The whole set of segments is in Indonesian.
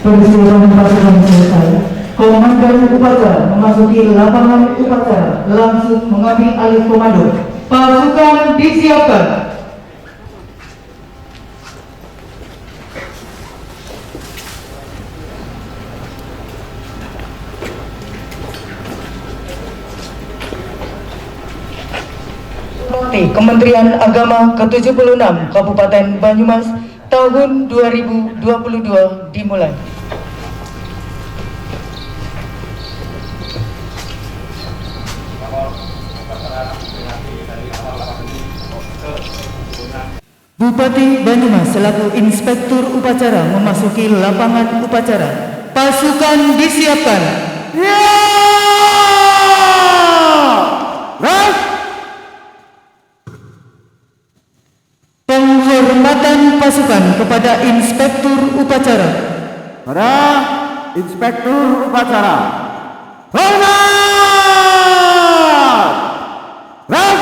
Persiapan pasukan selesai. Komandan upacara memasuki lapangan upacara, langsung mengambil alih komando. Pasukan disiapkan. Kementerian Agama ke-76 Kabupaten Banyumas tahun 2022 dimulai. Bupati Banyumas selaku inspektur upacara memasuki lapangan upacara. Pasukan disiapkan. Penghormatan pasukan kepada inspektur upacara. Para inspektur upacara, hormat! Ras!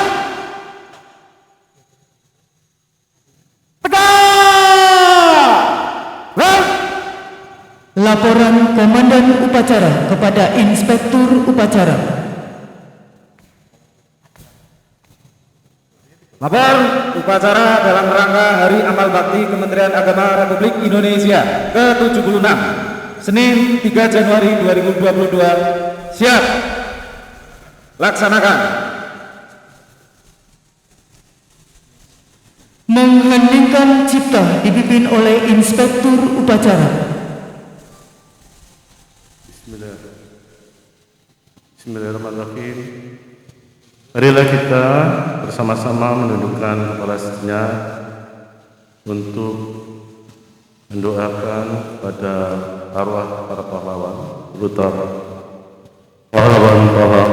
Tegak! Ras! Laporan komandan upacara kepada inspektur upacara. Lapor upacara dalam rangka Hari Amal Bakti Kementerian Agama Republik Indonesia ke-76 Senin 3 Januari 2022. Siap. Laksanakan. Mengheningkan cipta dipimpin oleh inspektur upacara. Bismillahirrahmanirrahim. Marilah kita bersama-sama menundukkan kepala sejenak untuk mendoakan pada arwah para pahlawan, terutama pahlawan-pahlawan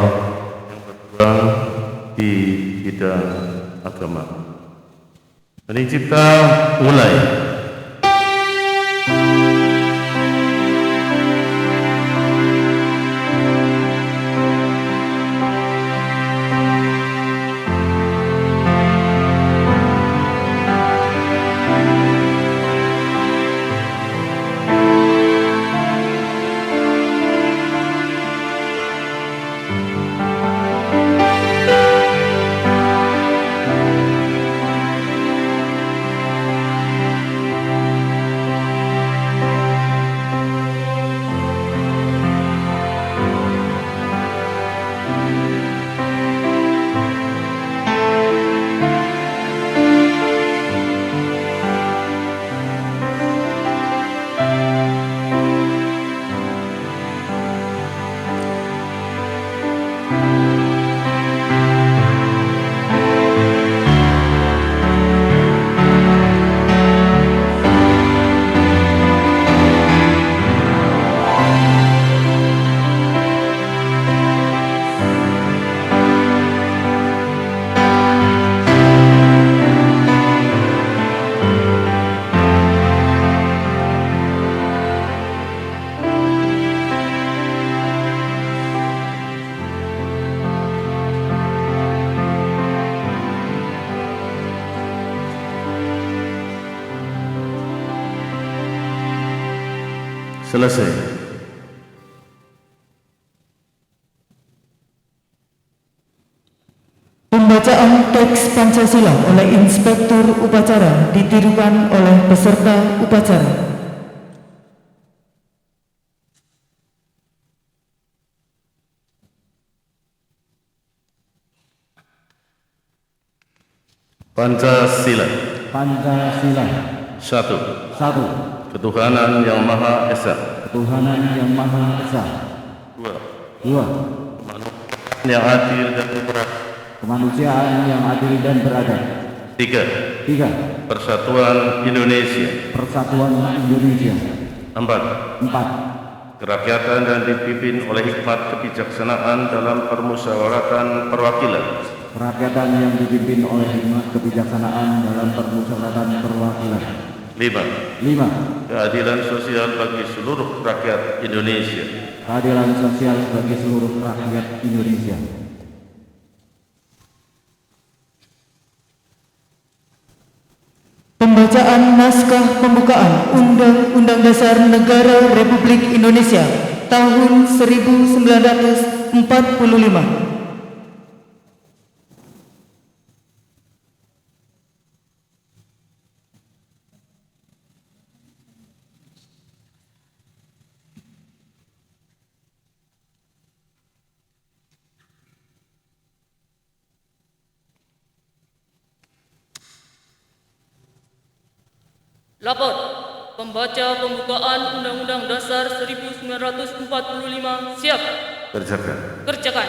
yang berjuang di bidang agama. Hening cipta mulai. Selesai. Pembacaan teks Pancasila oleh inspektur upacara ditirukan oleh peserta upacara. Pancasila. Pancasila. Satu. Satu. Ketuhanan yang Maha Esa. Ketuhanan yang Maha Esa. Dua. Dua. Kemanusiaan yang adil dan beradab. Kemanusiaan yang adil dan beradab. Tiga. Tiga. Persatuan Indonesia. Persatuan Indonesia. Empat. Empat. Kerakyatan dan dipimpin oleh hikmat kebijaksanaan dalam permusyawaratan perwakilan. Kerakyatan yang dipimpin oleh hikmat kebijaksanaan dalam permusyawaratan perwakilan. Lima. Lima. Keadilan sosial bagi seluruh rakyat Indonesia. Keadilan sosial bagi seluruh rakyat Indonesia. Pembacaan Pembacaan naskah pembukaan Undang-Undang Dasar Negara Republik Indonesia tahun 1945. Lapor, pembaca pembukaan Undang-Undang Dasar 1945 siap. Kerjakan. Kerjakan.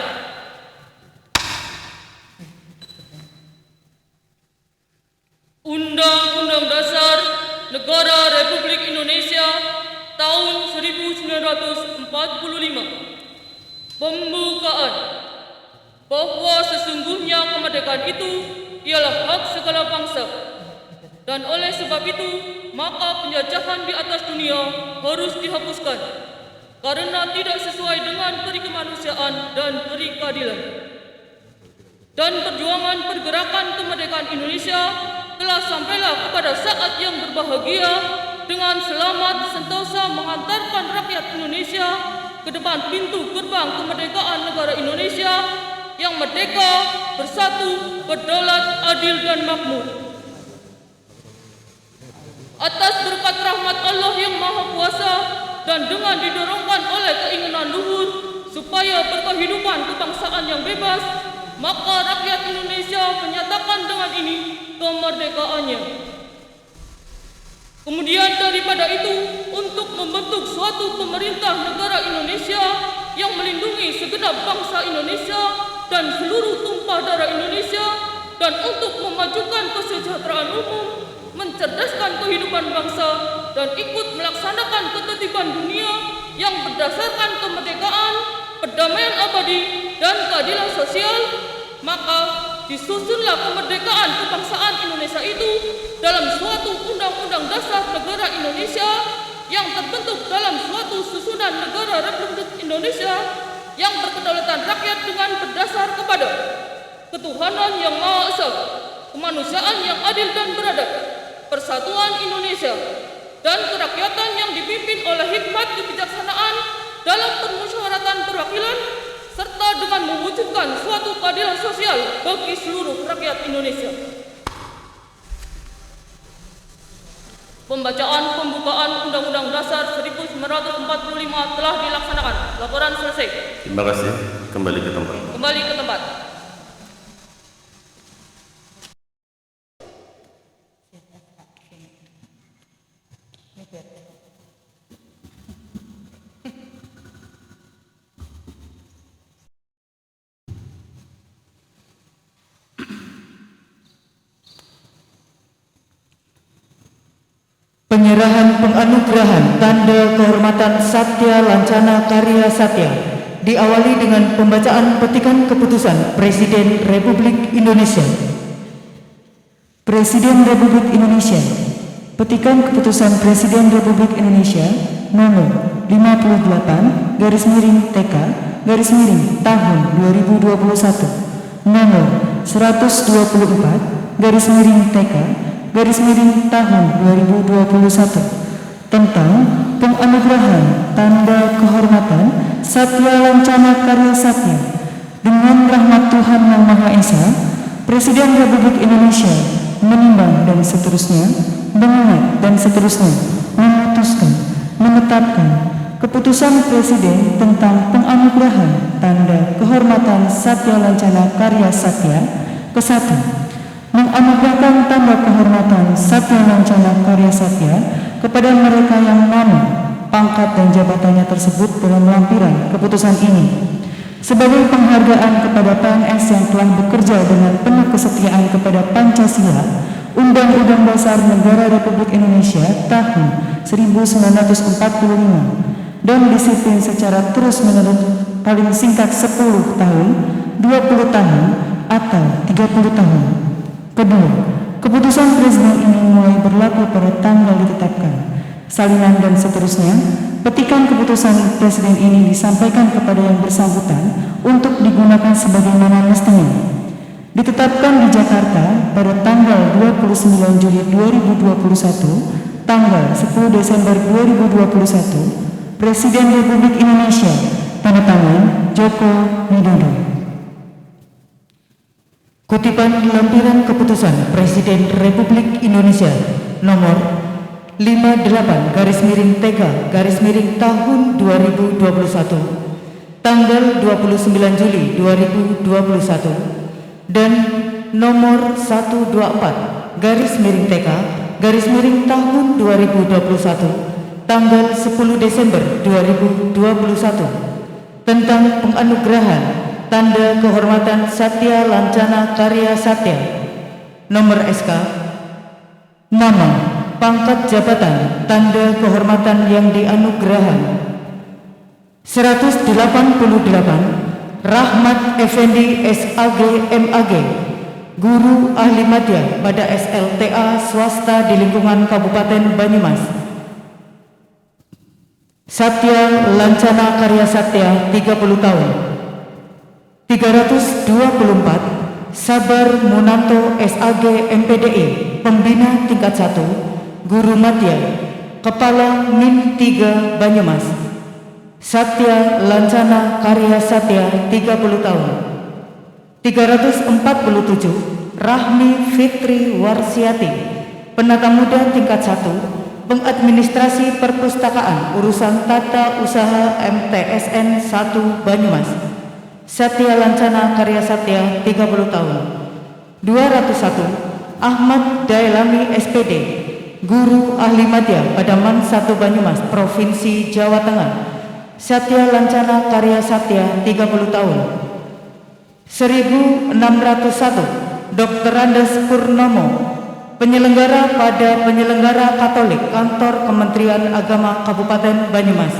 Undang-Undang Dasar Negara Republik Indonesia tahun 1945. Pembukaan. Bahwa sesungguhnya kemerdekaan itu ialah hak segala bangsa. Dan oleh sebab itu, maka penjajahan di atas dunia harus dihapuskan karena tidak sesuai dengan peri kemanusiaan dan peri keadilan. Dan perjuangan pergerakan kemerdekaan Indonesia telah sampailah kepada saat yang berbahagia dengan selamat sentosa mengantarkan rakyat Indonesia ke depan pintu gerbang kemerdekaan negara Indonesia yang merdeka, bersatu, berdaulat, adil dan makmur. Atas berkat rahmat Allah yang Maha Kuasa dan dengan didorongkan oleh keinginan luhur supaya berkehidupan kebangsaan yang bebas, maka rakyat Indonesia menyatakan dengan ini kemerdekaannya. Kemudian daripada itu, untuk membentuk suatu pemerintah negara Indonesia yang melindungi segenap bangsa Indonesia dan seluruh tumpah darah Indonesia, dan untuk memajukan kesejahteraan umum, mencerdaskan kehidupan bangsa, dan ikut melaksanakan ketertiban dunia yang berdasarkan kemerdekaan, perdamaian abadi, dan keadilan sosial, maka disusunlah kemerdekaan kebangsaan Indonesia itu dalam suatu Undang-Undang Dasar Negara Indonesia yang terbentuk dalam suatu susunan negara Republik Indonesia yang berkedaulatan rakyat dengan berdasar kepada ketuhanan yang Maha Esa, kemanusiaan yang adil dan beradab, persatuan Indonesia, dan kerakyatan yang dipimpin oleh hikmat kebijaksanaan dalam permusyawaratan perwakilan, serta dengan mewujudkan suatu keadilan sosial bagi seluruh rakyat Indonesia. Pembacaan pembukaan Undang-Undang Dasar 1945 telah dilaksanakan. Laporan selesai. Terima kasih. Kembali ke tempat. Kembali ke tempat. Penyerahan penganugerahan Tanda Kehormatan Satya Lancana Karya Satya diawali dengan pembacaan petikan keputusan Presiden Republik Indonesia. Presiden Republik Indonesia. Petikan keputusan Presiden Republik Indonesia nomor 58/TK/tahun 2021, nomor 124/TK/tahun 2021 tentang penganugerahan Tanda Kehormatan Satya Lancana Karya Satya. Dengan rahmat Tuhan Yang Maha Esa, Presiden Republik Indonesia menimbang dan seterusnya, mengingat dan seterusnya, memutuskan, menetapkan keputusan Presiden tentang penganugerahan Tanda Kehormatan Satya Lancana Karya Satya ke-1. Menganugerahkan tanda kehormatan Satya Lancana Karya Satya kepada mereka yang nama, pangkat dan jabatannya tersebut dalam lampiran keputusan ini sebagai penghargaan kepada PNS yang telah bekerja dengan penuh kesetiaan kepada Pancasila, Undang-Undang Dasar Negara Republik Indonesia tahun 1945, dan disiplin secara terus-menerus paling singkat 10 tahun, 20 tahun, atau 30 tahun. Kedua, keputusan Presiden ini mulai berlaku pada tanggal ditetapkan. Salinan dan seterusnya, petikan keputusan Presiden ini disampaikan kepada yang bersangkutan untuk digunakan sebagaimana mestinya. Ditetapkan di Jakarta pada tanggal 29 Juli 2021, tanggal 10 Desember 2021, Presiden Republik Indonesia, tanda tangan Joko Widodo. Kutipan lampiran keputusan Presiden Republik Indonesia nomor 58/TK tahun 2021, tanggal 29 Juli 2021, dan nomor 124/TK tahun 2021, tanggal 10 Desember 2021, tentang penganugerahan Tanda Kehormatan Satya Lancana Karya Satya, nomor SK, nama, pangkat jabatan, tanda kehormatan yang dianugerahan. 188 Rahmat Effendi SAG MAG, Guru Ahli Madya pada SLTA swasta di lingkungan Kabupaten Banyumas. Satya Lancana Karya Satya 30 tahun. 324 Sabar Munanto SAG MPDI, Pembina tingkat 1, Guru Madya, Kepala Min 3 Banyumas. Satya Lancana Karya Satya 30 tahun. 347 Rahmi Fitri Warsiati, Penata Muda tingkat 1, Pengadministrasi Perpustakaan Urusan Tata Usaha MTSN 1 Banyumas. Satya Lancana Karya Satya 30 tahun. 201 Ahmad Dailami SPD, Guru Ahli Madya pada Man 1 Banyumas, Provinsi Jawa Tengah. Satya Lancana Karya Satya 30 tahun. 1601 Dr. Andes Purnomo, penyelenggara pada Penyelenggara Katolik Kantor Kementerian Agama Kabupaten Banyumas.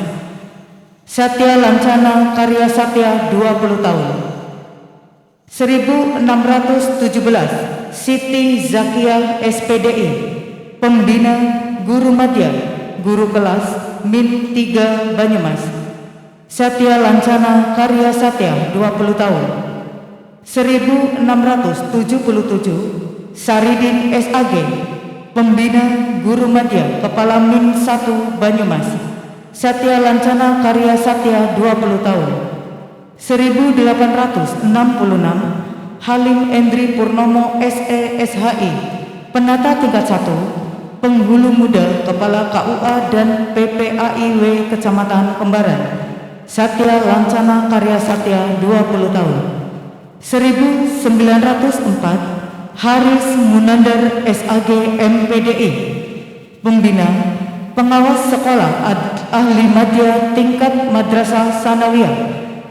Satya Lancana Karya Satya 20 tahun. 1617 Siti Zakiah SPDI, Pembina, Guru Madya, Guru Kelas Min 3 Banyumas. Satya Lancana Karya Satya 20 tahun. 1677 Saridin SAG, Pembina, Guru Madya, Kepala Min 1 Banyumas. Satya Lancana Karya Satya 20 tahun. 1866 Halim Endri Purnomo SE SHI, Penata tingkat 1, Penghulu Muda, Kepala KUA dan PPAIW Kecamatan Kembaran. Satya Lancana Karya Satya 20 tahun. 1904 Haris Munandar SAG MPDI, Pembina, Pengawas Sekolah Ahli Madya Tingkat Madrasah Sanawiyah,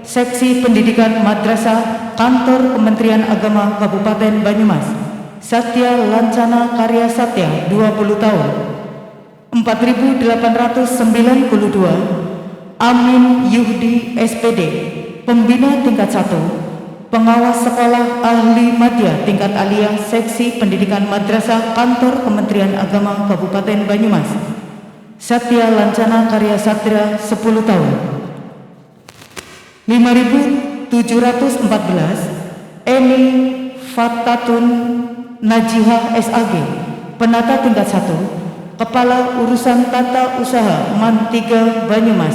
Seksi Pendidikan Madrasah, Kantor Kementerian Agama Kabupaten Banyumas. Satya Lancana Karya Satya 20 tahun. 4892 Amin Yuhdi SPD, Pembina tingkat 1, Pengawas Sekolah Ahli Madya Tingkat Aliyah, Seksi Pendidikan Madrasah, Kantor Kementerian Agama Kabupaten Banyumas. Satya Lancana Karya Satya 10 tahun. 5714 Eni Fatatun Najihah SAG, Penata tingkat 1, Kepala Urusan Tata Usaha Man 3 Banyumas.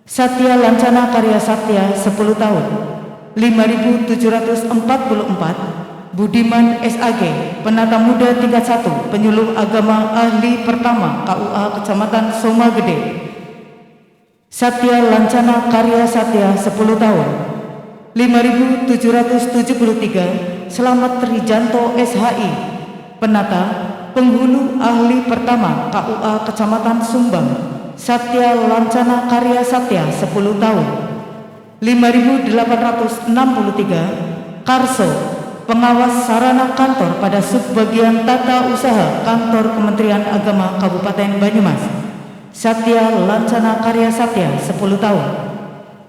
Satya Lancana Karya Satya 10 tahun. 5744 Budiman SAG, Penata Muda tingkat 1, Penyuluh Agama Ahli Pertama KUA Kecamatan Somagede. Satya Lancana Karya Satya 10 tahun. 5773 Slamet Trijanto SHI, Penata, Penghulu Ahli Pertama KUA Kecamatan Sumbang. Satya Lancana Karya Satya 10 tahun. 5863 Karso, Pengawas Sarana Kantor pada Subbagian Tata Usaha Kantor Kementerian Agama Kabupaten Banyumas. Satya Lancana Karya Satya 10 tahun.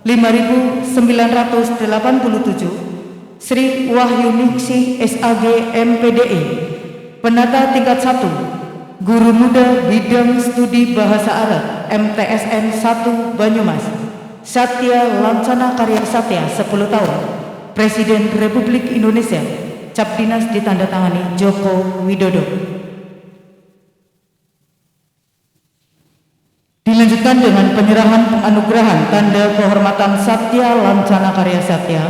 5987 Sri Wahyuningsih SAG MPDI, Penata tingkat 1, Guru Muda Bidang Studi Bahasa Arab MTSN 1 Banyumas. Satya Lancana Karya Satya 10 tahun. Presiden Republik Indonesia. Cap dinas ditandatangani Joko Widodo. Dilanjutkan dengan penyerahan penganugerahan tanda kehormatan Satya Lancana Karya Satya.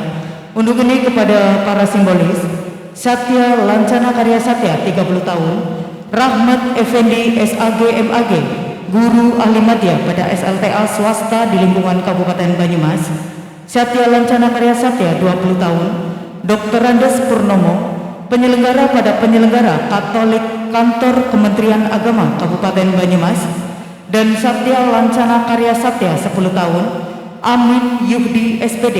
Untuk ini kepada para simbolis: Satya Lancana Karya Satya 30 tahun, Rahmat Effendi SAG MAG, Guru Ahli Madya pada SLTA swasta di lingkungan Kabupaten Banyumas. Satya Lancana Karya Satya 20 tahun, Dr. Andes Purnomo, penyelenggara pada penyelenggara Katolik Kantor Kementerian Agama Kabupaten Banyumas. Dan Satya Lancana Karya Satya 10 tahun, Amin Yuhdi SPD,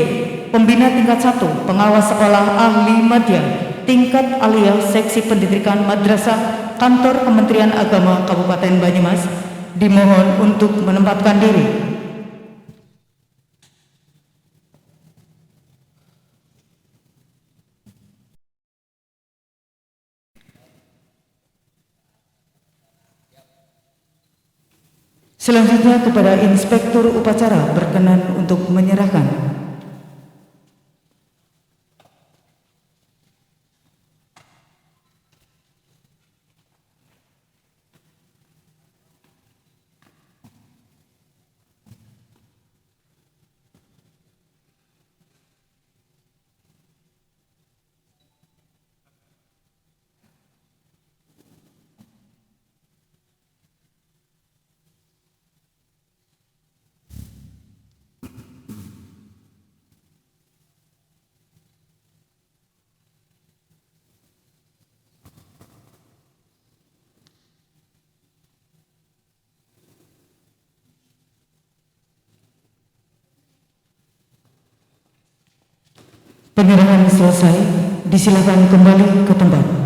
pembina tingkat 1, pengawas sekolah ahli madya, tingkat alia seksi pendidikan madrasah Kantor Kementerian Agama Kabupaten Banyumas, dimohon untuk menempatkan diri. Selanjutnya kepada Inspektur Upacara berkenan untuk menyerahkan. Penyerahan selesai, disilakan kembali ke tempat.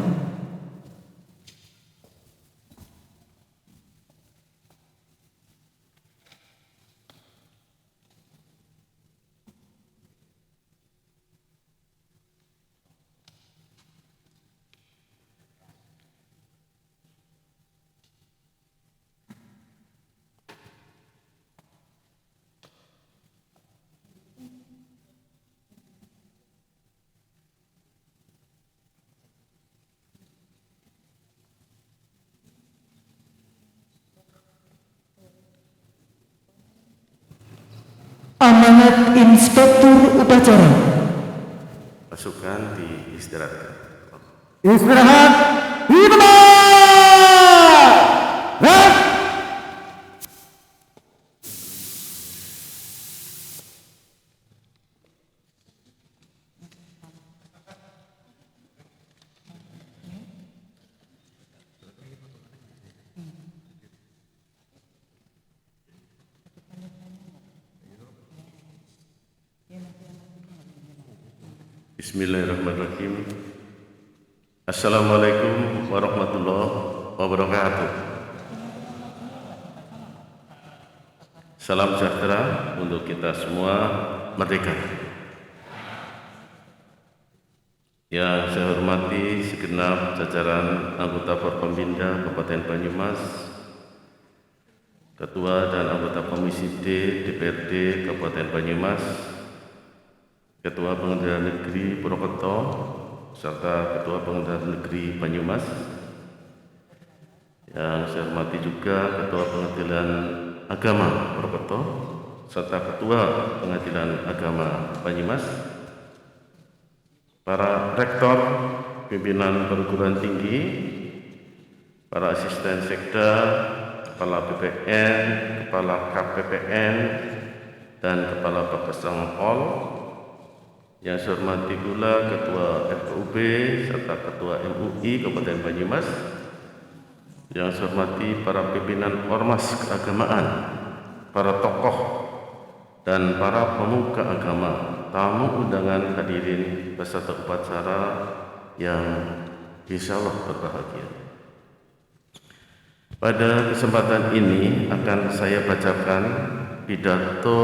Amanat Inspektur Upacara. Pasukan diistirahatkan. Istirahat di tempat. Ras. Bismillahirrahmanirrahim. Assalamualaikum warahmatullahi wabarakatuh. Salam sejahtera untuk kita semua, merdeka. Yang saya hormati segenap jajaran anggota Forkompimda Kabupaten Banyumas, Ketua dan anggota Komisi D DPRD Kabupaten Banyumas, Ketua Pengadilan Negeri Purwokerto, serta Ketua Pengadilan Negeri Banyumas. Yang saya hormati juga Ketua Pengadilan Agama Purwokerto, serta Ketua Pengadilan Agama Banyumas, para rektor, pimpinan perguruan tinggi, para asisten sekda, kepala BPN, kepala KPPN, dan kepala Babinsa Pol. Yang saya hormati pula Ketua FKUB serta Ketua MUI Kabupaten Banyumas. Yang saya hormati para pimpinan ormas keagamaan, para tokoh dan para pemuka agama, tamu undangan hadirin peserta upacara yang insya Allah berbahagia. Pada kesempatan ini akan saya bacakan pidato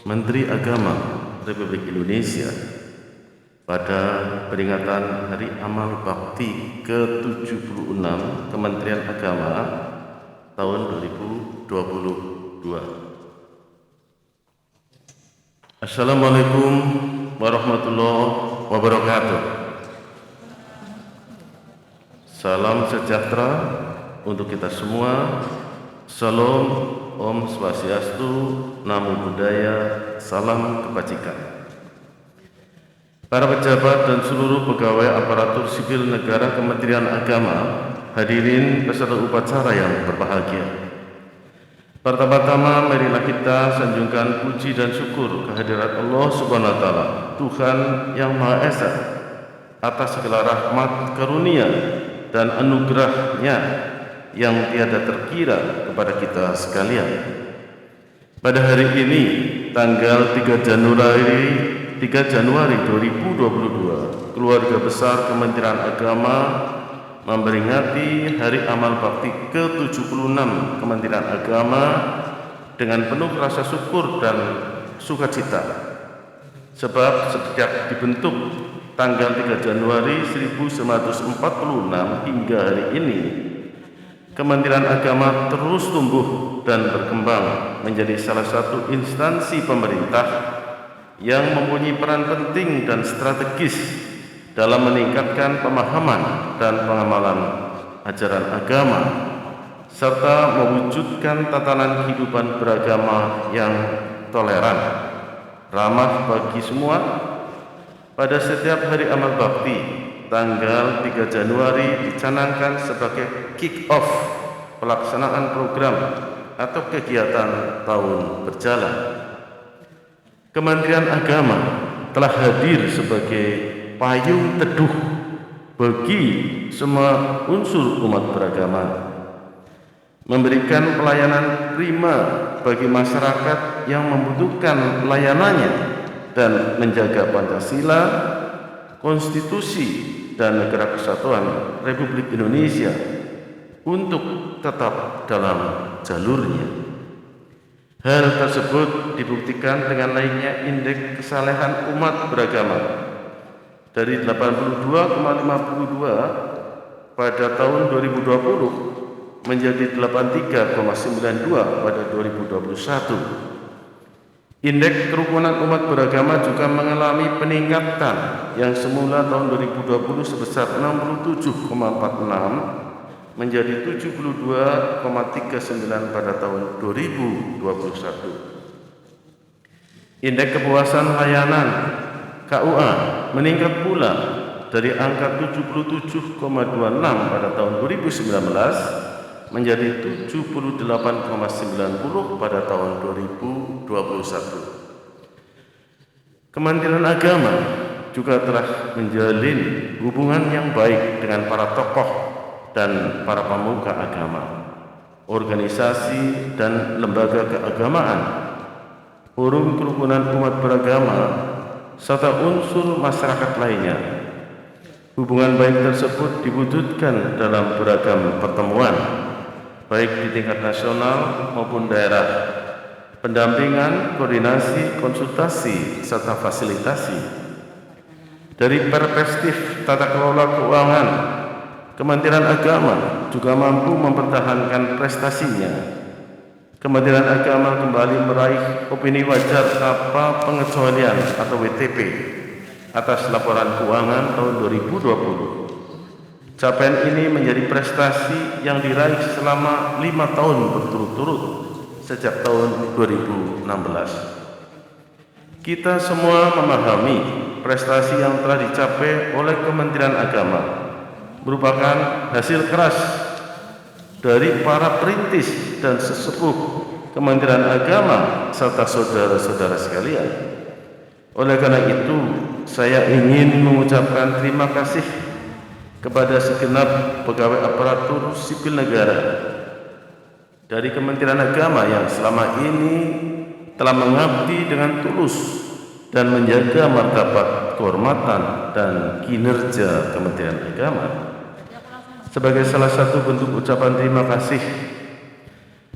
Menteri Agama Republik Indonesia pada peringatan Hari Amal Bakti ke-76 Kementerian Agama tahun 2022. Assalamualaikum warahmatullahi wabarakatuh. Salam sejahtera untuk kita semua. Salam, Om Swastiastu, Namo Buddhaya, salam kebajikan. Para pejabat dan seluruh pegawai aparatur sipil negara Kementerian Agama, hadirin peserta upacara yang berbahagia. Pertama-tama marilah kita sanjungkan puji dan syukur kehadirat Allah Subhanahu wa taala, Tuhan yang Maha Esa, atas segala rahmat, karunia dan anugerah-Nya yang tiada terkira kepada kita sekalian. Pada hari ini, tanggal 3 Januari 2022, keluarga besar Kementerian Agama memperingati Hari Amal Bakti ke-76 Kementerian Agama dengan penuh rasa syukur dan sukacita. Sebab sejak dibentuk tanggal 3 Januari 1946 hingga hari ini, Kementerian Agama terus tumbuh dan berkembang menjadi salah satu instansi pemerintah yang mempunyai peran penting dan strategis dalam meningkatkan pemahaman dan pengamalan ajaran agama serta mewujudkan tatanan kehidupan beragama yang toleran, ramah bagi semua. Pada setiap hari amal bakti, tanggal 3 Januari dicanangkan sebagai kick-off pelaksanaan program atau kegiatan tahun berjalan. Kementerian Agama telah hadir sebagai payung teduh bagi semua unsur umat beragama, memberikan pelayanan prima bagi masyarakat yang membutuhkan layanannya dan menjaga Pancasila, konstitusi dan negara kesatuan Republik Indonesia untuk tetap dalam jalurnya. Hal tersebut dibuktikan dengan naiknya indeks kesalehan umat beragama dari 82,52 pada tahun 2020 menjadi 83,92 pada 2021. Indeks kerukunan umat beragama juga mengalami peningkatan yang semula tahun 2020 sebesar 67,46 menjadi 72,39 pada tahun 2021. Indeks kepuasan layanan KUA meningkat pula dari angka 77,26 pada tahun 2019 menjadi 78,90 pada tahun 2021. Kementerian Agama juga telah menjalin hubungan yang baik dengan para tokoh dan para pemuka agama, organisasi dan lembaga keagamaan, forum kerukunan umat beragama, serta unsur masyarakat lainnya. Hubungan baik tersebut diwujudkan dalam beragam pertemuan, baik di tingkat nasional maupun daerah, pendampingan, koordinasi, konsultasi, serta fasilitasi. Dari perspektif tata kelola keuangan, Kementerian Agama juga mampu mempertahankan prestasinya. Kementerian Agama kembali meraih opini wajar tanpa pengecualian atau WTP atas laporan keuangan tahun 2020. Capaian ini menjadi prestasi yang diraih selama 5 tahun berturut-turut sejak tahun 2016. Kita semua memahami prestasi yang telah dicapai oleh Kementerian Agama merupakan hasil keras dari para perintis dan sesepuh Kementerian Agama serta saudara-saudara sekalian. Oleh karena itu, saya ingin mengucapkan terima kasih kepada segenap pegawai aparatur sipil negara dari Kementerian Agama yang selama ini telah mengabdi dengan tulus dan menjaga martabat, kehormatan, dan kinerja Kementerian Agama. Sebagai salah satu bentuk ucapan terima kasih,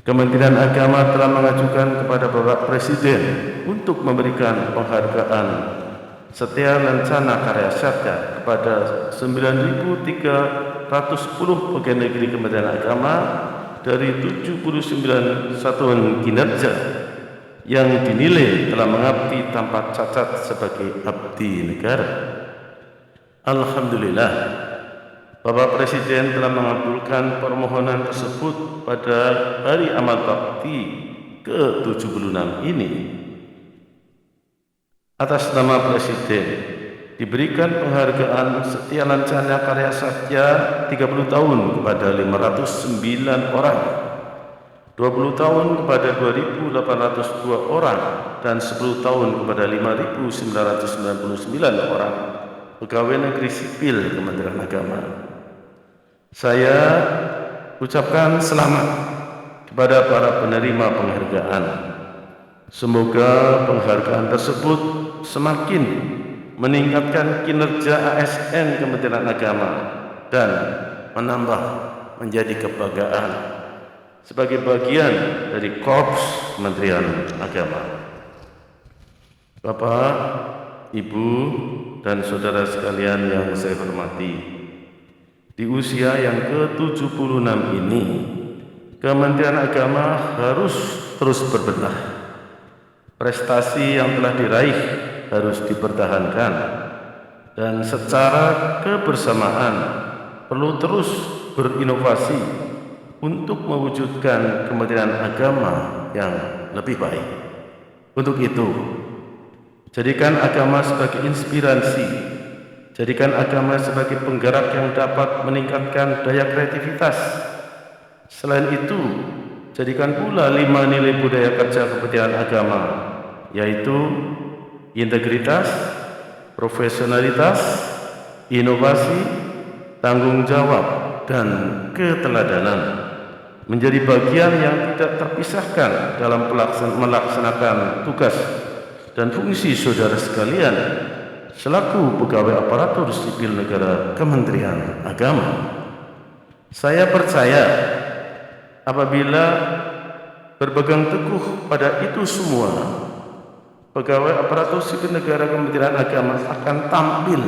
Kementerian Agama telah mengajukan kepada Bapak Presiden untuk memberikan penghargaan Setia Lancana Karya Satya kepada 9.310 pegawai negeri Kementerian Agama dari 79 satuan kinerja yang dinilai telah mengabdi tanpa cacat sebagai abdi negara. Alhamdulillah, Bapak Presiden telah mengabulkan permohonan tersebut pada Hari Amal Bakti ke-76 ini. Atas nama Presiden, diberikan penghargaan Setia Lancana Karya Satya 30 tahun kepada 509 orang, 20 tahun kepada 2.802 orang, dan 10 tahun kepada 5.999 orang pegawai negeri sipil Kementerian Agama. Saya ucapkan selamat kepada para penerima penghargaan. Semoga penghargaan tersebut semakin meningkatkan kinerja ASN Kementerian Agama dan menambah menjadi kebanggaan sebagai bagian dari Korps Kementerian Agama. Bapak, Ibu, dan saudara sekalian yang saya hormati, di usia yang ke-76 ini, Kementerian Agama harus terus berbenah. Prestasi yang telah diraih harus dipertahankan, dan secara kebersamaan perlu terus berinovasi untuk mewujudkan Kementerian Agama yang lebih baik. Untuk itu, jadikan agama sebagai inspirasi, jadikan agama sebagai penggerak yang dapat meningkatkan daya kreativitas. Selain itu, jadikan pula 5 nilai budaya kerja Kementerian Agama, yaitu integritas, profesionalitas, inovasi, tanggung jawab, dan keteladanan menjadi bagian yang tidak terpisahkan dalam melaksanakan tugas dan fungsi saudara sekalian selaku pegawai aparatur sipil negara Kementerian Agama. Saya percaya apabila berpegang teguh pada itu semua, pegawai aparatur sipil negara Kementerian Agama akan tampil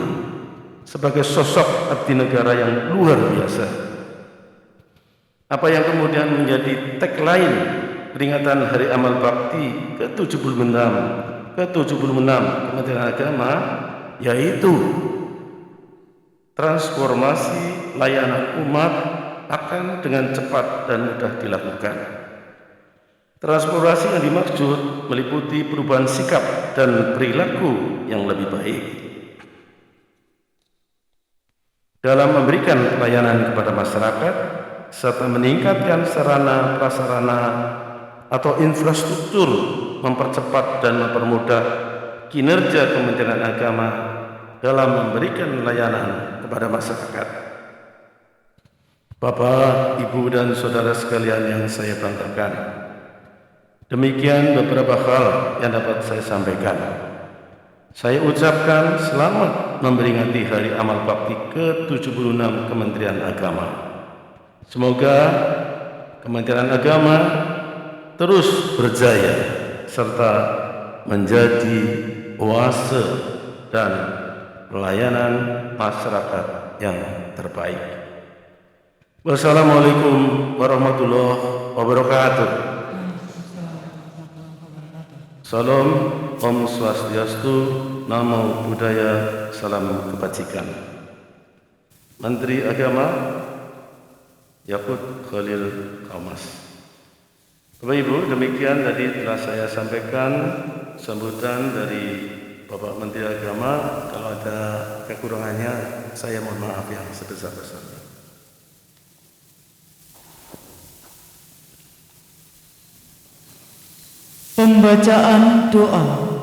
sebagai sosok abdi negara yang luar biasa. Apa yang kemudian menjadi tagline peringatan Hari Amal Bakti ke-76 Kementerian Agama, yaitu transformasi layanan umat akan dengan cepat dan mudah dilakukan. Transformasi yang dimaksud meliputi perubahan sikap dan perilaku yang lebih baik dalam memberikan pelayanan kepada masyarakat, serta meningkatkan sarana prasarana atau infrastruktur, mempercepat dan mempermudah kinerja Kementerian Agama dalam memberikan layanan kepada masyarakat. Bapak, Ibu, dan saudara sekalian yang saya banggakan, demikian beberapa hal yang dapat saya sampaikan. Saya ucapkan selamat memperingati Hari Amal Bakti ke-76 Kementerian Agama. Semoga Kementerian Agama terus berjaya serta menjadi oase dan pelayanan masyarakat yang terbaik. Wassalamualaikum warahmatullahi wabarakatuh. Salam, Om Swastiastu, Namo Buddhaya, Salam Kebajikan. Menteri Agama Yakut Khalil Kaumas. Bapak Ibu, demikian tadi telah saya sampaikan sambutan dari Bapak Menteri Agama. Kalau ada kekurangannya, saya mohon maaf yang sebesar-besarnya. Pembacaan doa.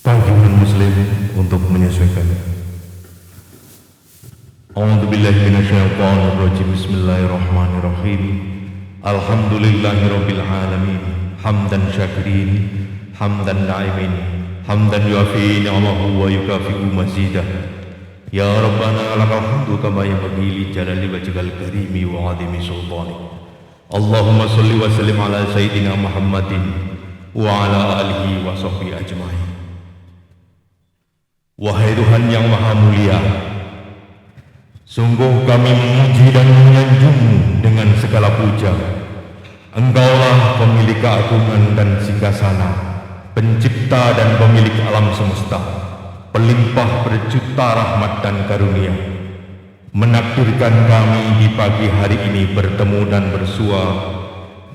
Bagi muslim untuk menyesuaikan. A'udzubillahi minasyaitonirrajim. Bismillahirrahmanirrahim. Alhamdulillahirabbil alamin. Hamdan syakirin, hamdan na'imin, hamdan yuafi ni'amahu wa yukafi'u mazidah. Ya Rabbana lakal hamdu kama yanbaghi li jalali wajhikal karimi wa 'azimi sultanik. Allahumma shalli wa sallim ala sayyidina Muhammadin wa ala alihi wa sahbihi ajmain. Wahai Tuhan yang Maha Mulia, Sungguh kami memuji dan menyanjung dengan segala puja. Engkaulah pemilik keagungan dan singgasana, pencipta dan pemilik alam semesta, pelimpah berjuta rahmat dan karunia. Menakdirkan kami di pagi hari ini bertemu dan bersua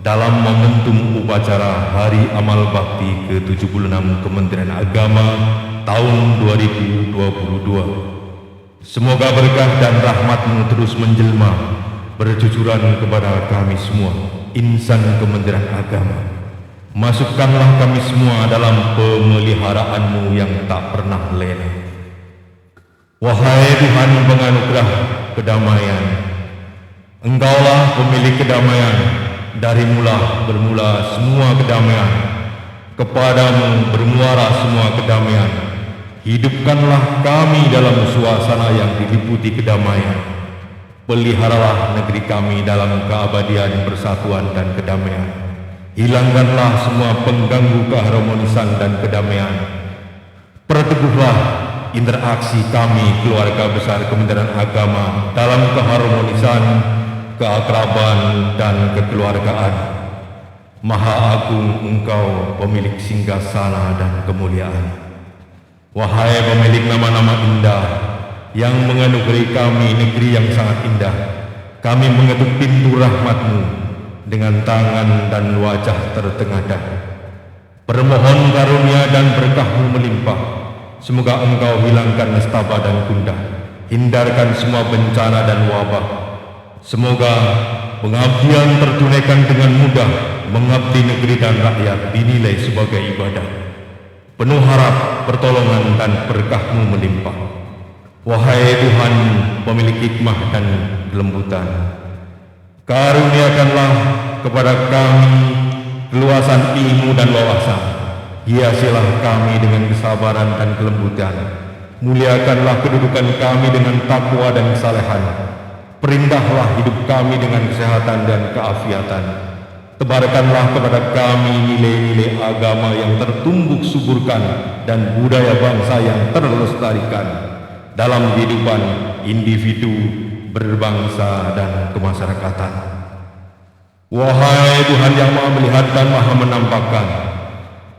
dalam momentum upacara Hari Amal Bakti ke-76 Kementerian Agama tahun 2022. Semoga berkah dan rahmat-Mu terus menjelma berjujuran kepada kami semua, insan Kementerian Agama. Masukkanlah kami semua dalam pemeliharaanmu yang tak pernah lena. Wahai Tuhan penganugerah kedamaian, Engkaulah pemilik kedamaian. Dari mula bermula semua kedamaian, kepadamu bermuara semua kedamaian. Hidupkanlah kami dalam suasana yang diliputi kedamaian. Peliharalah negeri kami dalam keabadian persatuan dan kedamaian. Hilangkanlah semua pengganggu keharmonisan dan kedamaian. Perteguhlah interaksi kami keluarga besar Kementerian Agama dalam keharmonisan, keakraban dan kekeluargaan. Maha Agung Engkau pemilik singgasana dan kemuliaan. Wahai pemilik nama-nama indah yang menganugerahi kami negeri yang sangat indah, kami mengetuk pintu rahmat-Mu dengan tangan dan wajah tertengadah. Permohon karunia dan berkah-Mu melimpah. Semoga Engkau hilangkan nestapa dan gundah, hindarkan semua bencana dan wabah. Semoga pengabdian tertunaikan dengan mudah, mengabdi negeri dan rakyat dinilai sebagai ibadah. Penuh harap, pertolongan dan berkah-Mu melimpah. Wahai Tuhan, pemilik hikmah dan kelembutan, karuniakanlah kepada kami keluasan ilmu dan wawasan. Hiasilah kami dengan kesabaran dan kelembutan. Muliakanlah kedudukan kami dengan takwa dan kesalehan. Perindahlah hidup kami dengan kesehatan dan keafiatan. Tebarkanlah kepada kami nilai-nilai agama yang tertumbuk suburkan dan budaya bangsa yang terlestarikan dalam kehidupan individu, berbangsa dan kemasyarakatan. Wahai Tuhan yang Maha Melihat dan Maha Menampakkan,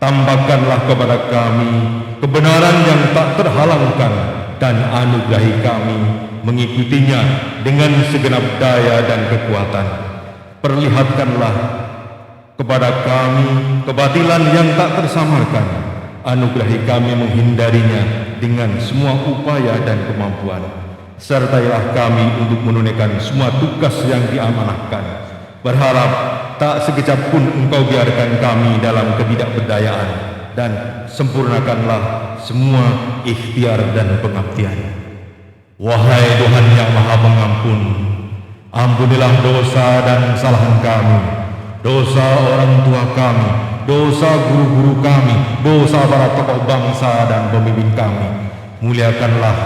tampakkanlah kepada kami kebenaran yang tak terhalangkan dan anugerahi kami mengikutinya dengan segenap daya dan kekuatan. Perlihatkanlah kepada kami kebatilan yang tak tersamarkan. Anugerahi kami menghindarinya dengan semua upaya dan kemampuan. Sertailah kami untuk menunaikan semua tugas yang diamanahkan. Berharap tak sekejap pun Engkau biarkan kami dalam ketidakberdayaan, dan sempurnakanlah semua ikhtiar dan pengabdian. Wahai Tuhan yang Maha Pengampun, ampunilah dosa dan kesalahan kami, dosa orang tua kami, dosa guru-guru kami, dosa para tokoh bangsa dan pemimpin kami. Muliakanlah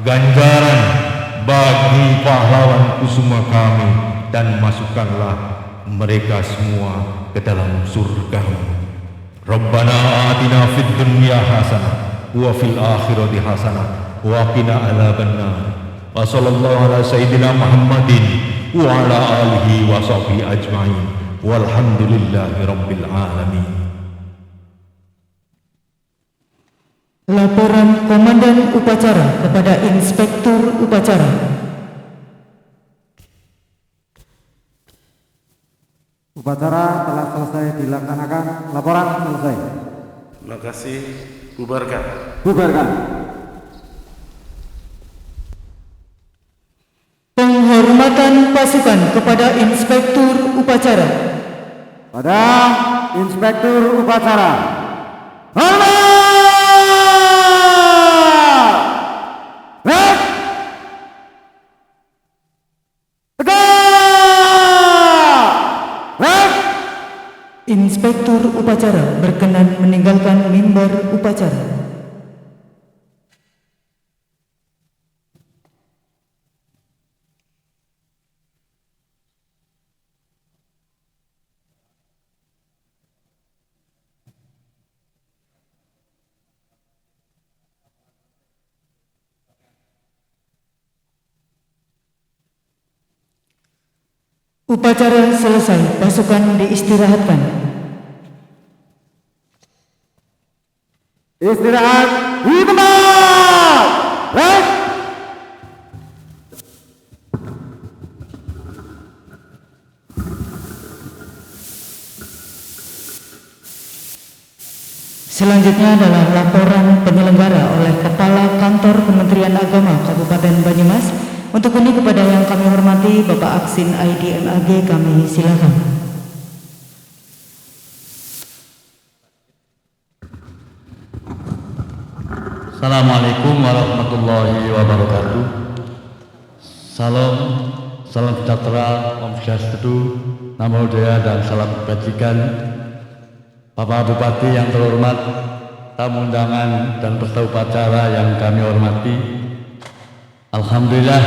ganjaran bagi pahlawan kusuma kami, dan masukkanlah mereka semua ke dalam surga-Mu. Rabbana atina fid dunya hasanah wa fil akhirati hasanah wa qina adzabannar. Wa sallallahu ala sayyidina Muhammadin wa ala alihi wa sahbihi ajmain. Walhamdulillahi rabbil alamin. Laporan Komandan Upacara kepada Inspektur Upacara. Upacara telah selesai dilaksanakan. Laporan selesai. Terima kasih. Bubarkan. Bubarkan. Penghormatan pasukan kepada Inspektur Upacara. Pada Inspektur Upacara. Hormat! Baik! Tegak! Baik! Inspektur Upacara berkenan meninggalkan mimbar upacara. Upacara selesai, pasukan diistirahatkan. Istirahat di tempat. Baik. Selanjutnya adalah laporan penyelenggara oleh Kepala Kantor Kementerian Agama Kabupaten Banyumas. Untuk ini kepada yang kami hormati Bapak Aksin IDMAG, kami silakan. Assalamualaikum warahmatullahi wabarakatuh. Salam sejahtera, Om Swastiastu, Namo Buddhaya, dan salam kebajikan. Bapak Bupati yang terhormat, tamu undangan dan peserta upacara yang kami hormati. Alhamdulillah,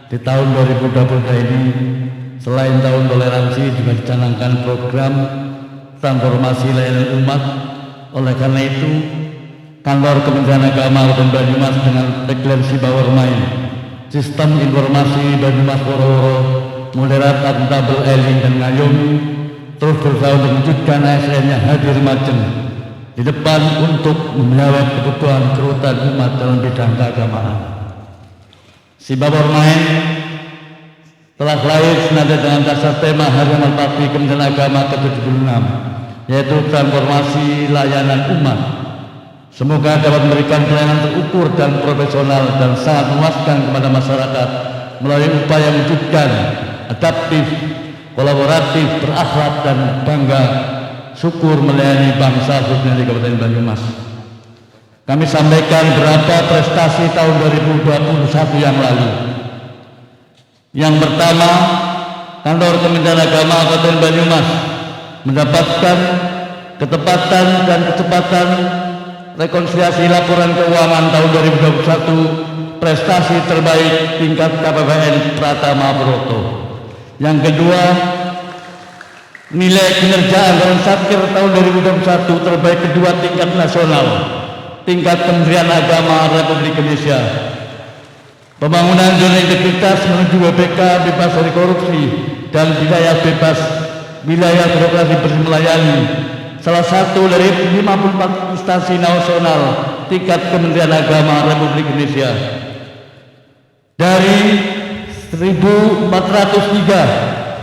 di tahun 2022 ini selain tahun toleransi juga dicanangkan program transformasi layanan umat. Oleh karena itu, Kantor Kementerian Agama Kabupaten Banyumas dengan deklarasi Bawarmain, Sistem Informasi Banyumas Woro-Woro, Moderat, Akuntabel, Eling, dan Ngayomi terus berusaha untuk mewujudkan ASN-nya hadir majeng di depan untuk menjawab kebutuhan kerutan umat dalam bidang keagamaan. Si Bawarmain telah lahir senada dengan dasar tema Hari Amal Bakti Kementerian Agama ke-76, yaitu transformasi layanan umat. Semoga dapat memberikan pelayanan terukur dan profesional dan sangat memuaskan kepada masyarakat melalui upaya mewujudkan adaptif, kolaboratif, berakhlak, dan bangga syukur melayani bangsa khususnya di Kabupaten Banyumas. Kami sampaikan beberapa prestasi tahun 2021 yang lalu. Yang pertama, Kantor Kementerian Agama Kabupaten Banyumas mendapatkan ketepatan dan kecepatan rekonsiliasi laporan keuangan tahun 2021, prestasi terbaik tingkat KPPN Pratama Broto. Yang kedua, nilai kinerja anggaran Satkir tahun 2021 terbaik kedua tingkat nasional, tingkat Kementerian Agama Republik Indonesia. Pembangunan zona integritas menuju WBK bebas dari korupsi dan wilayah bebas, wilayah birokrasi bersih melayani, salah satu dari 54 instansi nasional tingkat Kementerian Agama Republik Indonesia. Dari 1.403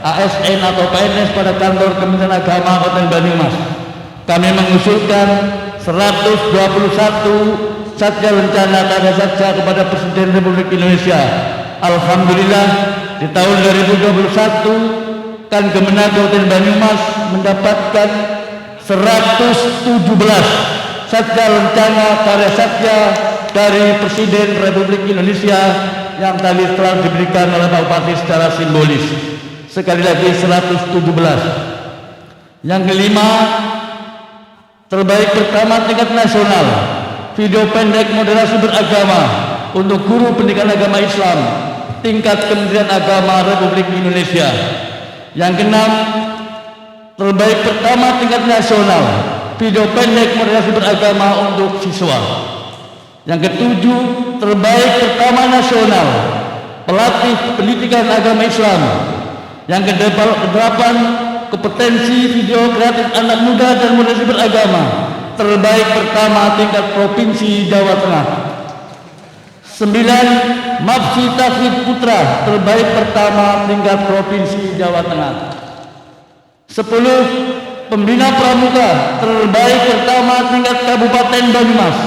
ASN atau PNS pada Kantor Kementerian Agama Kabupaten Banyumas, kami mengusulkan 121 satya lencana karya satya kepada Presiden Republik Indonesia. Alhamdulillah, di tahun 2021 kan Kemenag Kabupaten Banyumas mendapatkan 117 satya lencana karya satya dari Presiden Republik Indonesia yang tadi telah diberikan oleh Pak Bupati secara simbolis. Sekali lagi 117. Yang kelima, terbaik pertama tingkat nasional video pendek moderasi beragama untuk guru pendidikan agama Islam tingkat Kementerian Agama Republik Indonesia. Yang keenam, terbaik pertama tingkat nasional video pendek moderasi beragama untuk siswa. Yang ketujuh, terbaik pertama nasional pelatih pendidikan agama Islam. Yang kedelapan, kompetensi video kreatif anak muda dan moderasi beragama terbaik pertama tingkat provinsi Jawa Tengah. 9, Mapsi Tafid Putra terbaik pertama tingkat provinsi Jawa Tengah. 10, Pembina Pramuka terbaik pertama tingkat Kabupaten Banyumas,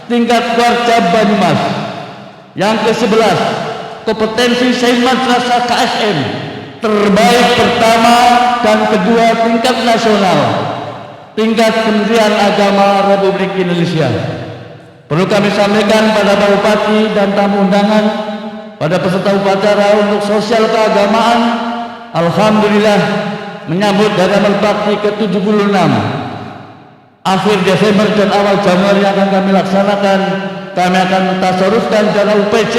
tingkat Warga Banyumas. Yang ke-11, kompetensi Sains Madrasah KSM terbaik pertama dan kedua tingkat nasional, tingkat Kementerian Agama Republik Indonesia. Perlu kami sampaikan pada Pak Bupati dan tamu undangan, pada peserta upacara untuk sosial keagamaan, alhamdulillah menyambut Hari Amal Bakti ke-76 akhir Desember dan awal Januari akan kami laksanakan. Kami akan mentasarufkan dana UPZ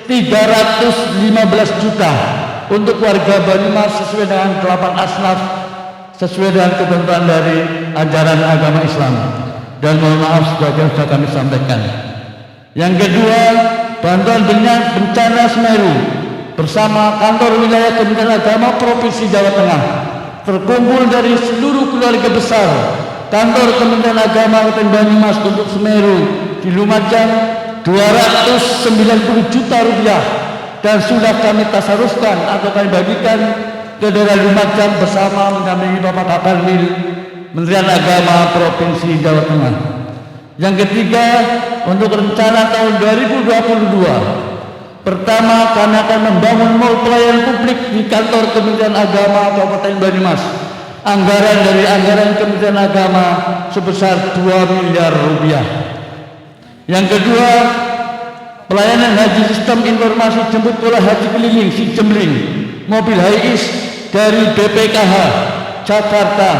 315 juta untuk warga Banyumas sesuai dengan 8 asnaf, sesuai dengan ketentuan dari ajaran agama Islam. Dan mohon maaf sebagian sudah kami sampaikan. Yang kedua, bantuan bencana Semeru bersama kantor wilayah Kementerian Agama Provinsi Jawa Tengah terkumpul dari seluruh keluarga besar kantor Kementerian Agama Kabupaten Banyumas untuk Semeru di Lumajang 290 juta rupiah dan sudah kami tasarufkan atau kami bagikan ke daerah Lumajang bersama mendampingi Bapak Kakanwil Kementerian Agama Provinsi Jawa Tengah. Yang ketiga, untuk rencana tahun 2022, pertama kami akan membangun mall pelayanan publik di kantor Kementerian Agama Kabupaten Banyumas. Anggaran dari anggaran Kementerian Agama sebesar 2 miliar rupiah. Yang kedua, pelayanan haji sistem informasi jemput bola haji keliling Sijemling mobil Hiace dari BPKH Jakarta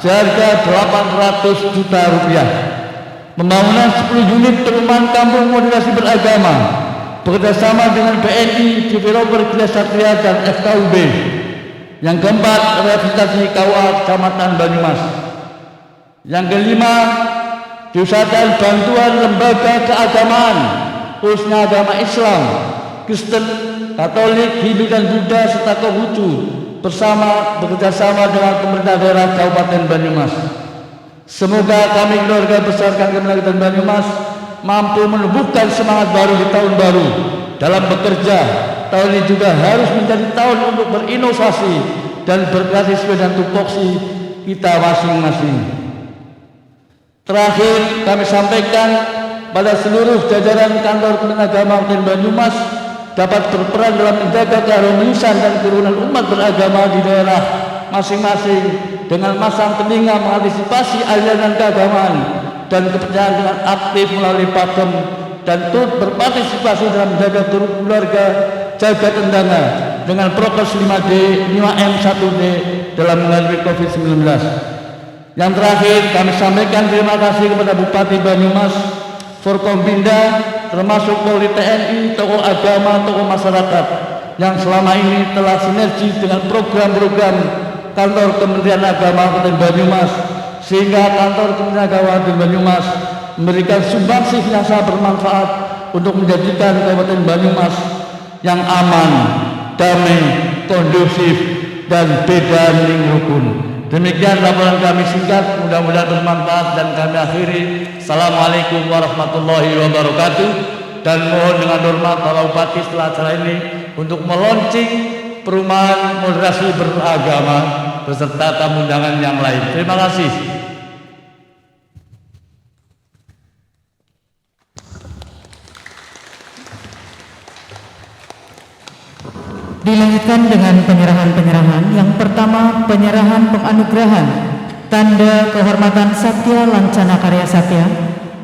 seharga 800 juta rupiah. Pembangunan 10 unit perumahan kampung moderasi beragama bekerjasama dengan BNI, developer Gila Satria dan FKUB. Yang keempat, revitalisasi KUA Kecamatan Banyumas. Yang kelima, diusahakan bantuan lembaga keagamaan khususnya agama Islam, Kristen, Katolik, Hindu dan Buddha serta Konghucu bekerjasama dengan pemerintah daerah Kabupaten Banyumas. Semoga kami keluarga besar Kabupaten Banyumas mampu menumbuhkan semangat baru di tahun baru dalam bekerja. Tahun ini juga harus menjadi tahun untuk berinovasi dan berkreasi sesuai dengan tupoksi kita masing-masing. Terakhir, kami sampaikan pada seluruh jajaran kantor Kementerian Agama Kabupaten Banyumas dapat berperan dalam menjaga keharmonisan dan kerukunan umat beragama di daerah masing-masing dengan masang telinga mengantisipasi aliran keagamaan dan kepercayaan dengan aktif melalui pakem dan turut berpartisipasi dalam menjaga keluarga jaga tendana dengan prokes 5D, 5M, 1D dalam menghadapi COVID-19. Yang terakhir, kami sampaikan terima kasih kepada Bupati Banyumas, Forkombinda, termasuk Polri, TNI, tokoh agama, tokoh masyarakat yang selama ini telah sinergi dengan program-program kantor Kementerian Agama Kabupaten Banyumas sehingga kantor Kementerian Agama Kabupaten Banyumas memberikan sumbangsih yang sangat bermanfaat untuk menjadikan Kabupaten Banyumas yang aman, damai, kondusif, dan beda ning rukun. Demikian laporan kami singkat, mudah-mudahan bermanfaat dan kami akhiri. Assalamualaikum warahmatullahi wabarakatuh. Dan mohon dengan hormat Bapak Bupati setelah acara ini untuk meluncing perumahan moderasi beragama beserta tamu undangan yang lain. Terima kasih. Dilanjutkan dengan penyerahan-penyerahan. Yang pertama, penyerahan penganugerahan tanda kehormatan Satya Lancana Karya Satya.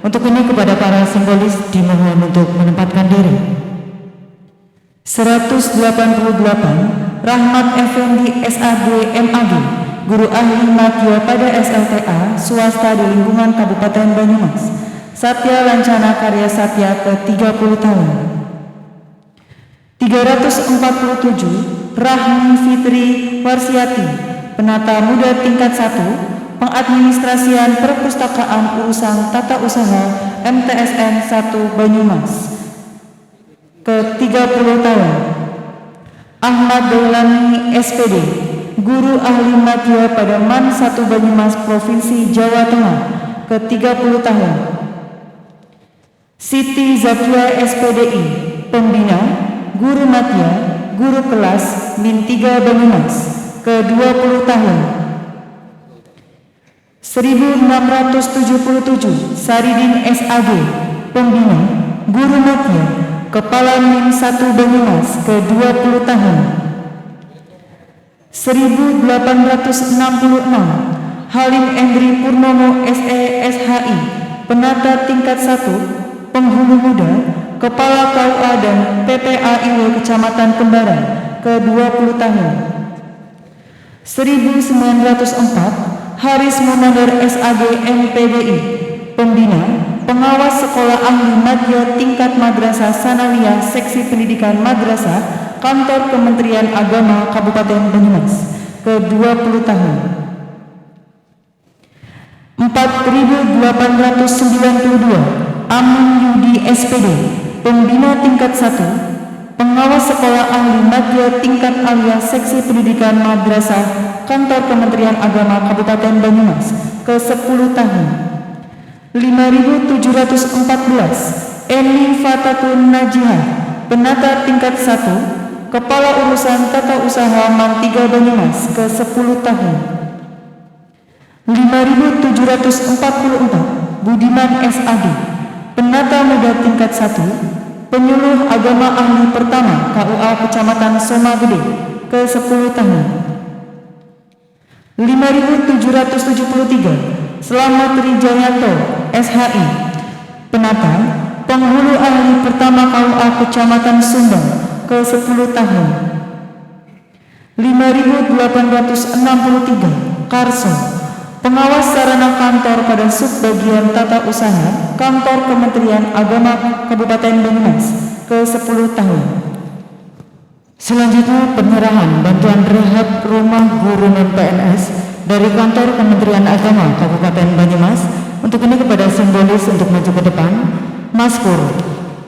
Untuk ini kepada para simbolis dimohon untuk menempatkan diri. 188 Rahmat Effendi SAG MAG, Guru Ahli Madya pada SLTA swasta di lingkungan Kabupaten Banyumas. Satya Lancana Karya Satya ke-30 tahun. 347 Rahmi Fitri Warsiati, Penata Muda tingkat 1, Pengadministrasian Perpustakaan Urusan Tata Usaha MTSN 1 Banyumas, ke-30 tahun. Ahmad Daulani SPD, Guru Ahli Madya pada MAN 1 Banyumas Provinsi Jawa Tengah, ke-30 tahun. Siti Zakia SPDI, Pembina, Guru Madya, Guru Kelas Min 3 Banyumas, ke-20 tahun. 1677 Saridin SAG, Pembina, Guru Madya, Kepala Min 1 Banyumas, ke-20 tahun. 1866 Halim Endri Purnomo SE SHI, Penata tingkat 1, Penghulu Muda, Kepala KUA dan PPAIW Kecamatan Kembaran, ke-20 tahun. 1904 Haris Munandar SAG MPDI, Pembina, Pengawas Sekolah Ahli Madya Tingkat Madrasah Sanawiyah Seksi Pendidikan Madrasah Kantor Kementerian Agama Kabupaten Banyumas, ke-20 tahun. 4892 Amin Yudi SPD, Pembina tingkat 1, pengawas sekolah ahli madya tingkat alia seksi pendidikan madrasah kantor Kementerian Agama Kabupaten Banyumas ke 10 tahun. 5.714 Eni Fatatun Najihah, penata tingkat 1, Kepala Urusan Tata Usaha Man 3 Banyumas ke 10 tahun. 5.744 Budiman SAD, penata muda tingkat 1, penyuluh agama ahli pertama KUA Kecamatan Somagede ke 10 tahun. 5.773 Slamet Rijayanto SHI, penata penghulu ahli pertama KUA Kecamatan Sumbang ke 10 tahun. 5.863 Karso, pengawas sarana kantor pada subbagian tata usaha kantor Kementerian Agama Kabupaten Banyumas ke 10 tahun. Selanjutnya penyerahan bantuan rehab rumah guru non-PNS dari kantor Kementerian Agama Kabupaten Banyumas. Untuk ini kepada simbolis untuk maju ke depan, Maskur,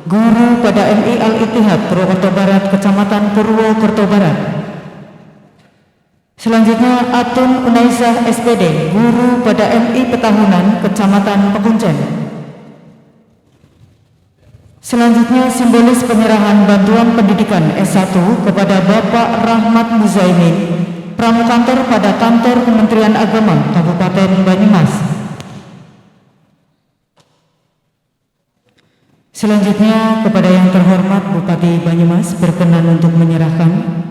guru pada MI Al-Ittihad Purwokerto Barat, Kecamatan Purwokerto Barat. Selanjutnya Atun Unaisah SPD, guru pada MI Petahunan, Kecamatan Pekuncen. Selanjutnya simbolis penyerahan bantuan pendidikan S1 kepada Bapak Rahmat Muzaimin, pramukantor pada kantor Kementerian Agama Kabupaten Banyumas. Selanjutnya kepada yang terhormat Bupati Banyumas berkenan untuk menyerahkan.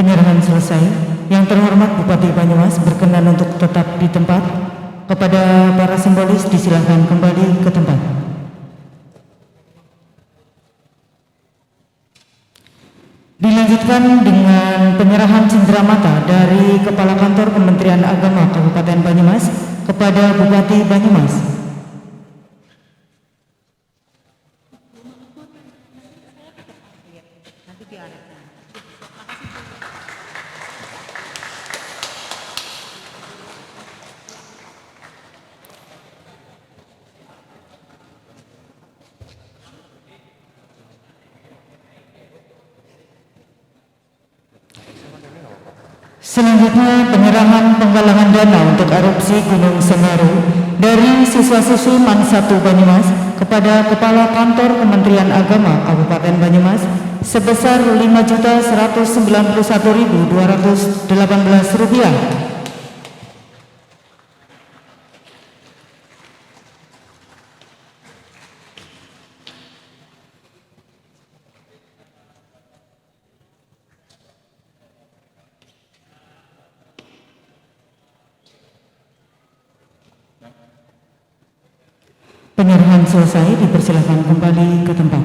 Penyerahan selesai. Yang terhormat Bupati Banyumas berkenan untuk tetap di tempat. Kepada para simbolis disilakan kembali ke tempat. Dilanjutkan dengan penyerahan cenderamata dari Kepala Kantor Kementerian Agama Kabupaten Banyumas kepada Bupati Banyumas. Selanjutnya penyerahan penggalangan dana untuk erupsi Gunung Semeru dari siswa-siswi MAN 1 Banyumas kepada Kepala Kantor Kementerian Agama Kabupaten Banyumas sebesar Rp5.191.218. Penyerahan selesai, dipersilakan kembali ke tempat.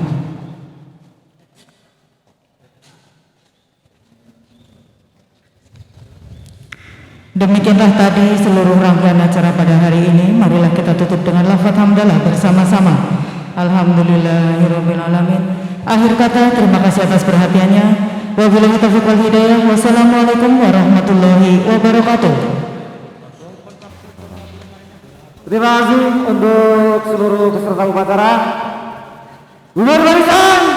Demikianlah tadi seluruh rangkaian acara pada hari ini. Marilah kita tutup dengan lafaz hamdalah bersama-sama. Alhamdulillahirrabbilalamin. Akhir kata, terima kasih atas perhatiannya. Wabillahi taufiq wal hidayah. Wassalamualaikum warahmatullahi wabarakatuh. Terima kasih untuk seluruh peserta upacara. Bubar barisan.